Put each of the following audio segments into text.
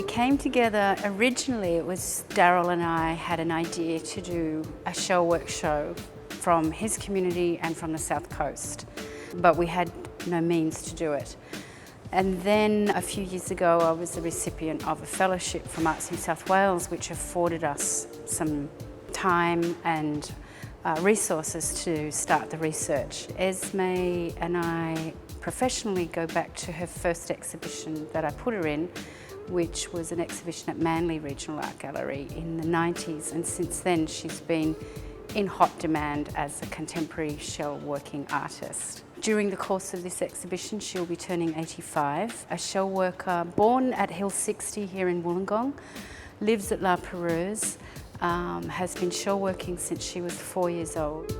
came together, originally it was Daryl and I had an idea to do a shellwork show from his community and from the South Coast, but we had no means to do it. And then a few years ago I was the recipient of a fellowship from Arts New South Wales, which afforded us some time and resources to start the research. Esme and I professionally go back to her first exhibition that I put her in, which was an exhibition at Manly Regional Art Gallery in the 90s, and since then she's been in hot demand as a contemporary shell working artist. During the course of this exhibition she'll be turning 85, a shell worker born at Hill 60 here in Wollongong, lives at La Perouse, has been shell working since she was 4 years old.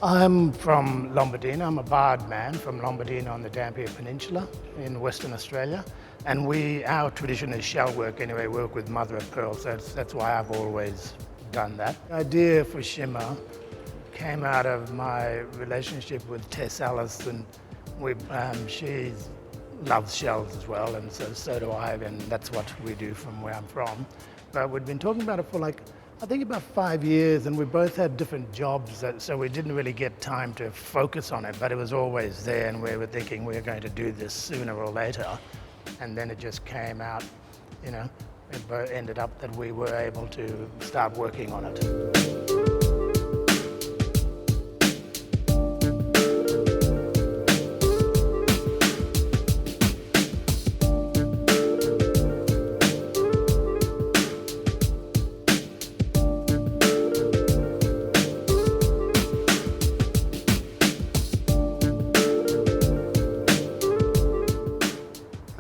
I'm from Lombardina. I'm a barred man from Lombardina on the Dampier Peninsula in Western Australia. And our tradition is shell work anyway, work with mother of pearl, so that's why I've always done that. The idea for Shimmer came out of my relationship with Tess Ellis, and she loves shells as well, and so do I, and that's what we do from where I'm from. But we'd been talking about it for I think about 5 years, and we both had different jobs, so we didn't really get time to focus on it, but it was always there, and we were thinking we were going to do this sooner or later. And then it just came out, it ended up that we were able to start working on it.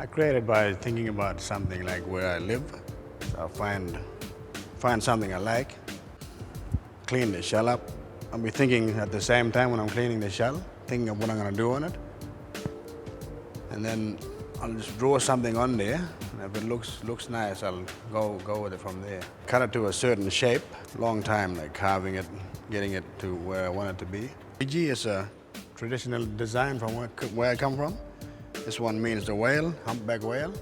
I created by thinking about something like where I live. So I find something I like, clean the shell up. I'll be thinking at the same time when I'm cleaning the shell, thinking of what I'm going to do on it. And then I'll just draw something on there, and if it looks nice, I'll go with it from there. Cut it to a certain shape, long time like carving it, getting it to where I want it to be. PG is a traditional design from where I come from. This one means the whale, humpback whale.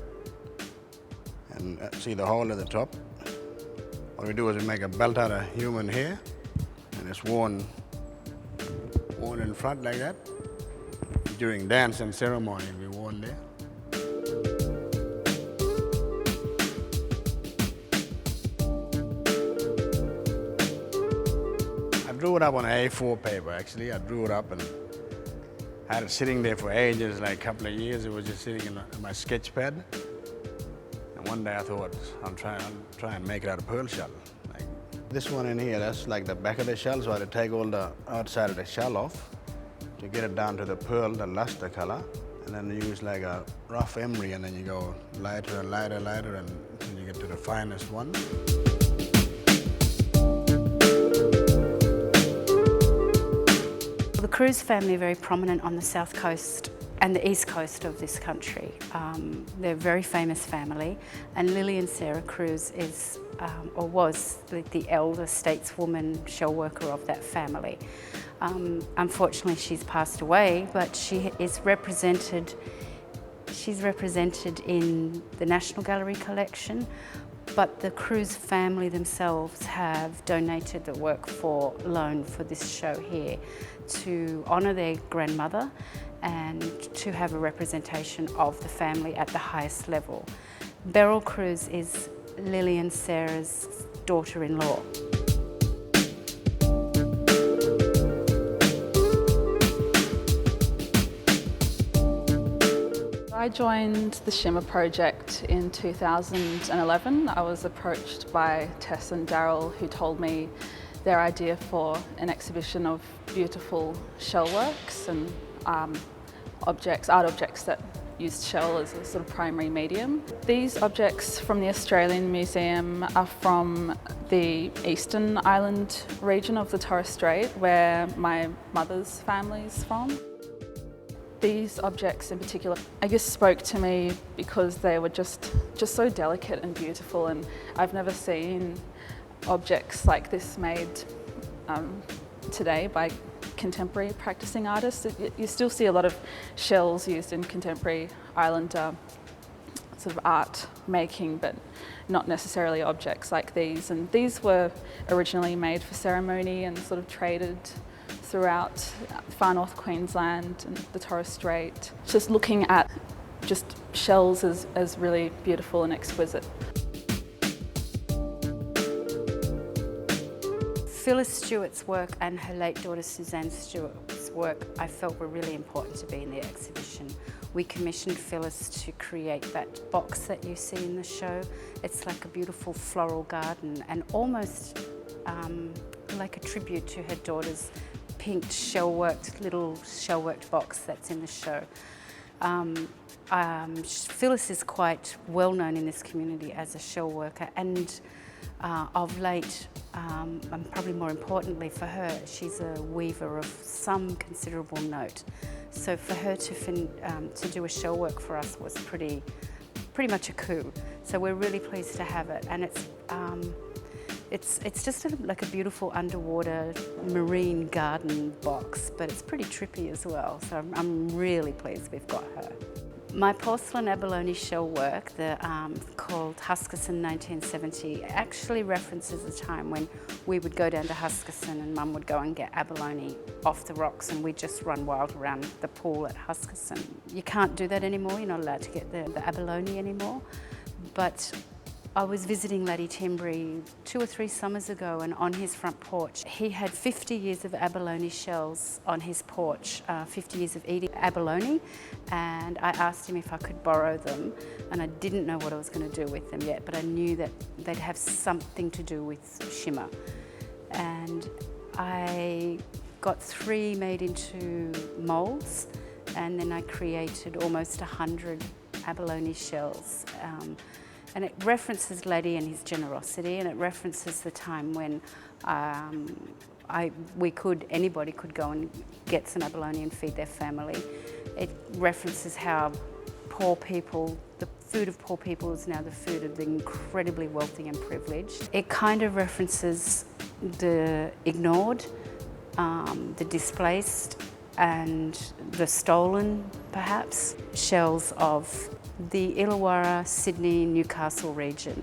And see the hole at the top? What we do is we make a belt out of human hair, and it's worn in front like that. During dance and ceremony, it'll be worn there. I drew it up on A4 paper, actually. I drew it up and had it sitting there for ages, like a couple of years. It was just sitting in my sketch pad. And one day I thought, I'll try and make it out of pearl shell. Like this one in here, that's like the back of the shell, so I had to take all the outside of the shell off to get it down to the pearl, the luster color. And then you use like a rough emery, and then you go lighter and lighter, and then you get to the finest one. The Cruz family are very prominent on the south coast and the east coast of this country. They're a very famous family, and Lillian Sarah Cruz is, or was, the elder stateswoman shell worker of that family. Unfortunately, she's passed away, but she's represented in the National Gallery collection. But the Cruz family themselves have donated the work for loan for this show here to honour their grandmother and to have a representation of the family at the highest level. Beryl Cruz is Lillian Sarah's daughter-in-law. I joined the Shimmer project in 2011. I was approached by Tess and Daryl, who told me their idea for an exhibition of beautiful shell works and art objects that used shell as a sort of primary medium. These objects from the Australian Museum are from the eastern island region of the Torres Strait, where my mother's family is from. These objects in particular, I guess, spoke to me because they were just so delicate and beautiful, and I've never seen objects like this made today by contemporary practicing artists. You still see a lot of shells used in contemporary islander sort of art making, but not necessarily objects like these. And these were originally made for ceremony and sort of traded throughout far north Queensland and the Torres Strait. Just looking at just shells as really beautiful and exquisite. Phyllis Stewart's work and her late daughter Suzanne Stewart's work I felt were really important to be in the exhibition. We commissioned Phyllis to create that box that you see in the show. It's like a beautiful floral garden and almost like a tribute to her daughter's pink little shell-worked box that's in the show. Phyllis is quite well known in this community as a shell worker, and of late, and probably more importantly for her, she's a weaver of some considerable note. So for her to do a shell work for us was pretty much a coup. So we're really pleased to have it, and it's just like a beautiful underwater marine garden box, but it's pretty trippy as well. So I'm really pleased we've got her. My porcelain abalone shell work, called Huskisson 1970, actually references a time when we would go down to Huskisson and Mum would go and get abalone off the rocks, and we'd just run wild around the pool at Huskisson. You can't do that anymore, you're not allowed to get the abalone anymore. But I was visiting Laddie Timbry 2 or 3 summers ago, and on his front porch he had 50 years of abalone shells on his porch, 50 years of eating abalone, and I asked him if I could borrow them, and I didn't know what I was going to do with them yet, but I knew that they'd have something to do with shimmer. And I got 3 made into moulds, and then I created almost 100 abalone shells. And it references Laddie and his generosity, and it references the time when anybody could go and get some abalone and feed their family. It references how poor people, the food of poor people is now the food of the incredibly wealthy and privileged. It kind of references the ignored, the displaced, and the stolen, perhaps, shells of the Illawarra, Sydney, Newcastle region.